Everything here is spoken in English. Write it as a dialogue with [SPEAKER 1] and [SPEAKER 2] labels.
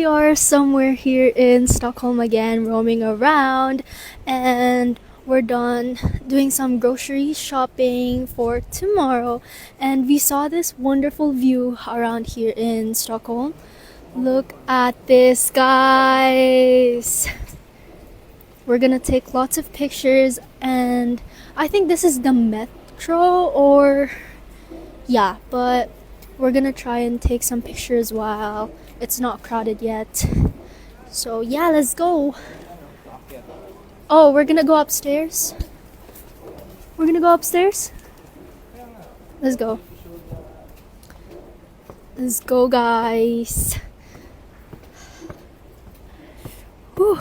[SPEAKER 1] we are somewhere here in Stockholm again, roaming around, and we're done doing some grocery shopping for tomorrow. And we saw this wonderful view around here in Stockholm. Look at this, guys. We're gonna take lots of pictures, and I think this is the metro, or yeah, but we're gonna try and take some pictures while it's not crowded yet. So yeah, let's go. Oh, we're gonna go upstairs. We're gonna go upstairs. Let's go. Let's go, guys. Whew.